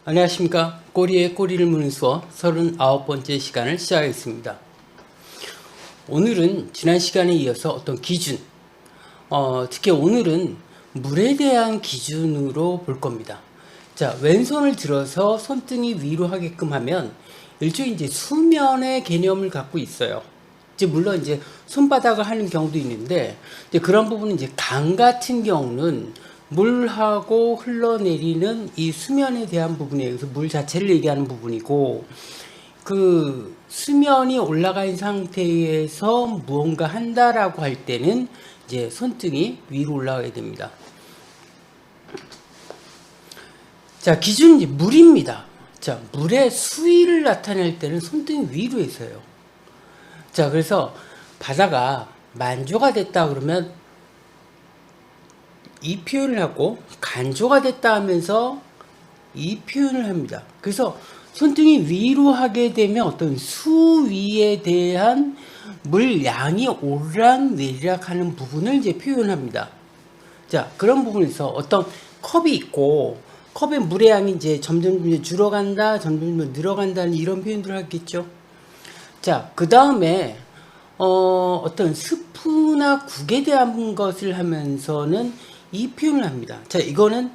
안녕하십니까. 꼬리에 꼬리를 무는 수어 39번째 시간을 시작하겠습니다. 오늘은 지난 시간에 이어서 어떤 기준, 특히 오늘은 물에 대한 기준으로 볼 겁니다. 자, 왼손을 들어서 손등이 위로 하게끔 하면 일종의 이제 수면의 개념을 갖고 있어요. 이제 물론 이제 손바닥을 하는 경우도 있는데, 이제 그런 부분은 이제 강 같은 경우는 물하고 흘러내리는 이 수면에 대한 부분이에요. 그래서 물 자체를 얘기하는 부분이고, 그 수면이 올라가 있는 상태에서 무언가 한다라고 할 때는 이제 손등이 위로 올라가야 됩니다. 자, 기준이 물입니다. 자, 물의 수위를 나타낼 때는 손등이 위로 해서요. 자, 그래서 바다가 만조가 됐다 그러면 이 표현을 하고, 간조가 됐다 하면서 이 표현을 합니다. 그래서 손등이 위로 하게 되면 어떤 수위에 대한 물량이 오르락내리락 하는 부분을 이제 표현합니다. 자, 그런 부분에서 어떤 컵이 있고, 컵의 물의 양이 이제 점점 줄어간다, 점점 늘어간다는 이런 표현들을 하겠죠. 자, 그 다음에 어떤 스프나 국에 대한 것을 하면서는 이 표현을 합니다. 자, 이거는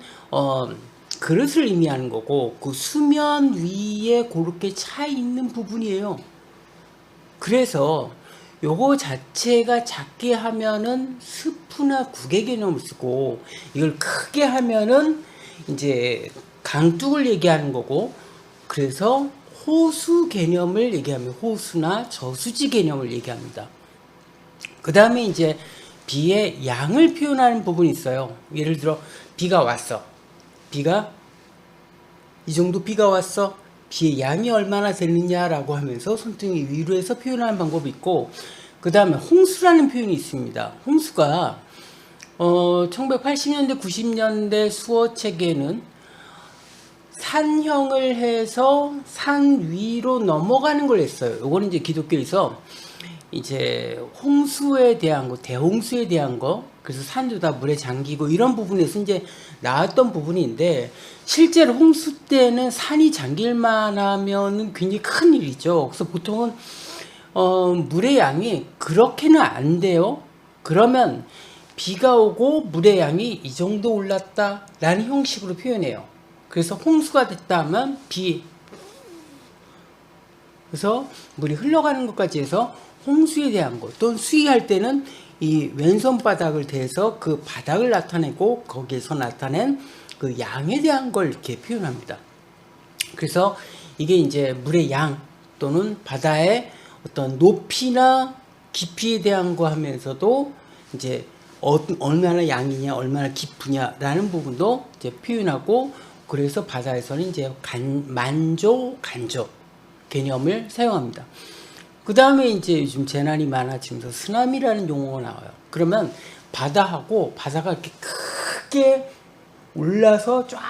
그릇을 의미하는 거고, 그 수면 위에 그렇게 차 있는 부분이에요. 그래서 요거 자체가 작게 하면은 스프나 국의 개념을 쓰고, 이걸 크게 하면은 이제 강둑을 얘기하는 거고, 그래서 호수 개념을 얘기하면 호수나 저수지 개념을 얘기합니다. 그 다음에 이제 비의 양을 표현하는 부분이 있어요. 예를 들어 비가 왔어. 비가 이 정도 비가 왔어. 비의 양이 얼마나 되느냐라고 하면서 손등이 위로 해서 표현하는 방법이 있고, 그 다음에 홍수라는 표현이 있습니다. 홍수가 1980년대 90년대 수어책에는 산형을 해서 산 위로 넘어가는 걸 했어요. 요거는 이제 기독교에서 이제 홍수에 대한 거, 대홍수에 대한 거, 그래서 산도 다 물에 잠기고 이런 부분에서 이제 나왔던 부분인데, 실제로 홍수 때는 산이 잠길만 하면 굉장히 큰 일이죠. 그래서 보통은 물의 양이 그렇게는 안 돼요. 그러면 비가 오고 물의 양이 이 정도 올랐다라는 형식으로 표현해요. 그래서 홍수가 됐다 하면 그래서 물이 흘러가는 것까지 해서 홍수에 대한 것, 또는 수위할 때는 이 왼손 바닥을 대서 그 바닥을 나타내고 거기에서 나타낸 그 양에 대한 걸 이렇게 표현합니다. 그래서 이게 이제 물의 양 또는 바다의 어떤 높이나 깊이에 대한 거 하면서도 이제 얼마나 양이냐, 얼마나 깊으냐라는 부분도 이제 표현하고, 그래서 바다에서는 이제 만조, 간조 개념을 사용합니다. 그 다음에 이제 요즘 재난이 많아지면서 쓰나미라는 용어가 나와요. 그러면 바다가 이렇게 크게 올라서 쫙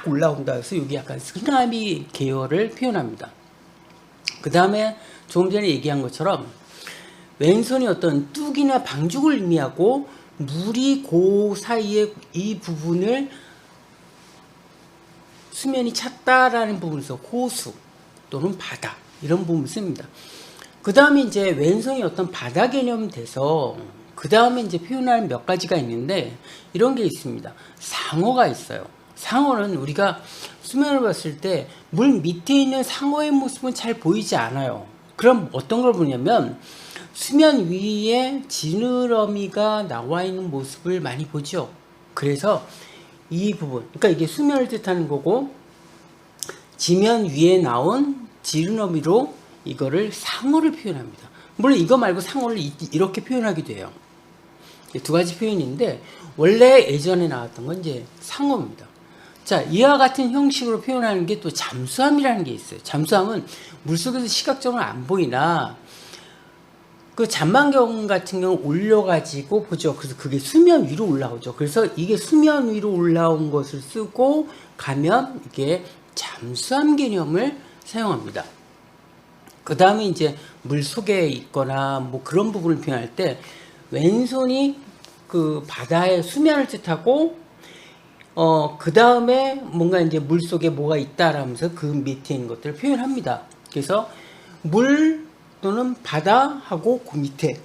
올라온다 해서 여기 약간 쓰나미 계열을 표현합니다. 그 다음에 조금 전에 얘기한 것처럼 왼손이 어떤 뚝이나 방죽을 의미하고, 물이 그 사이에 이 부분을 수면이 찼다라는 부분에서 호수 또는 바다 이런 부분을 씁니다. 그 다음에 이제 왼손이 어떤 바다 개념 돼서 그 다음에 이제 표현하는 몇 가지가 있는데, 이런 게 있습니다. 상어가 있어요. 상어는 우리가 수면을 봤을 때 물 밑에 있는 상어의 모습은 잘 보이지 않아요. 그럼 어떤 걸 보냐면 수면 위에 지느러미가 나와 있는 모습을 많이 보죠. 그래서 이 부분, 그러니까 이게 수면을 뜻하는 거고, 지면 위에 나온 지느러미로 이거를 상어를 표현합니다. 물론 이거 말고 상어를 이렇게 표현하기도 해요. 두 가지 표현인데, 원래 예전에 나왔던 건 이제 상어입니다. 자, 이와 같은 형식으로 표현하는 게 또 잠수함이라는 게 있어요. 잠수함은 물속에서 시각적으로 안 보이나, 그 잔망경 같은 경우 올려가지고 보죠. 그래서 그게 수면 위로 올라오죠. 그래서 이게 수면 위로 올라온 것을 쓰고 가면 이게 잠수함 개념을 사용합니다. 그 다음에 이제 물 속에 있거나 뭐 그런 부분을 표현할 때 왼손이 그 바다의 수면을 뜻하고, 그 다음에 뭔가 이제 물 속에 뭐가 있다라면서 그 밑에 있는 것들을 표현합니다. 그래서 물 또는 바다하고 그 밑에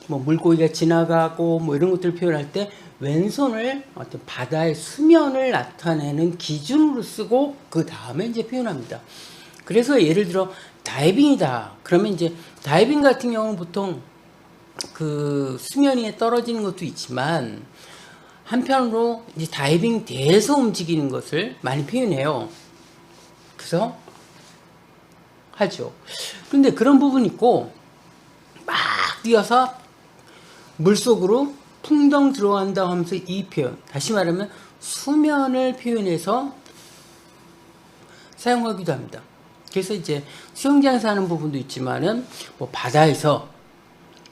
뭐 물고기가 지나가고 뭐 이런 것들을 표현할 때 왼손을 어떤 바다의 수면을 나타내는 기준으로 쓰고 그 다음에 이제 표현합니다. 그래서 예를 들어 다이빙이다. 그러면 이제 다이빙 같은 경우는 보통 그 수면 위에 떨어지는 것도 있지만 한편으로 이제 다이빙 대에서 움직이는 것을 많이 표현해요. 그래서 하죠. 그런데 그런 부분이 있고 막 뛰어서 물속으로 풍덩 들어간다 하면서 이 표현, 다시 말하면 수면을 표현해서 사용하기도 합니다. 그래서 이제 수영장에서 하는 부분도 있지만은 뭐 바다에서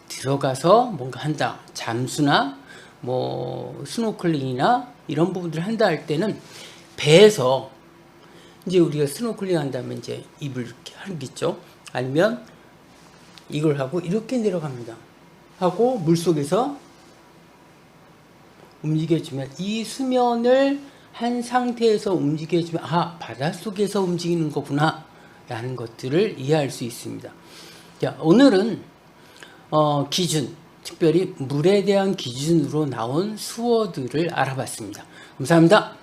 들어가서 뭔가 한다, 잠수나 뭐 스노클링이나 이런 부분들을 한다 할 때는 배에서 이제 우리가 스노클링 한다면 이제 입을 이렇게 하겠죠. 아니면 이걸 하고 이렇게 내려갑니다. 하고 물속에서 움직여주면 이 수면을 한 상태에서 움직여주면 아 바닷속에서 움직이는 거구나 라는 것들을 이해할 수 있습니다. 자, 오늘은 기준, 특별히 물에 대한 기준으로 나온 수어들을 알아봤습니다. 감사합니다.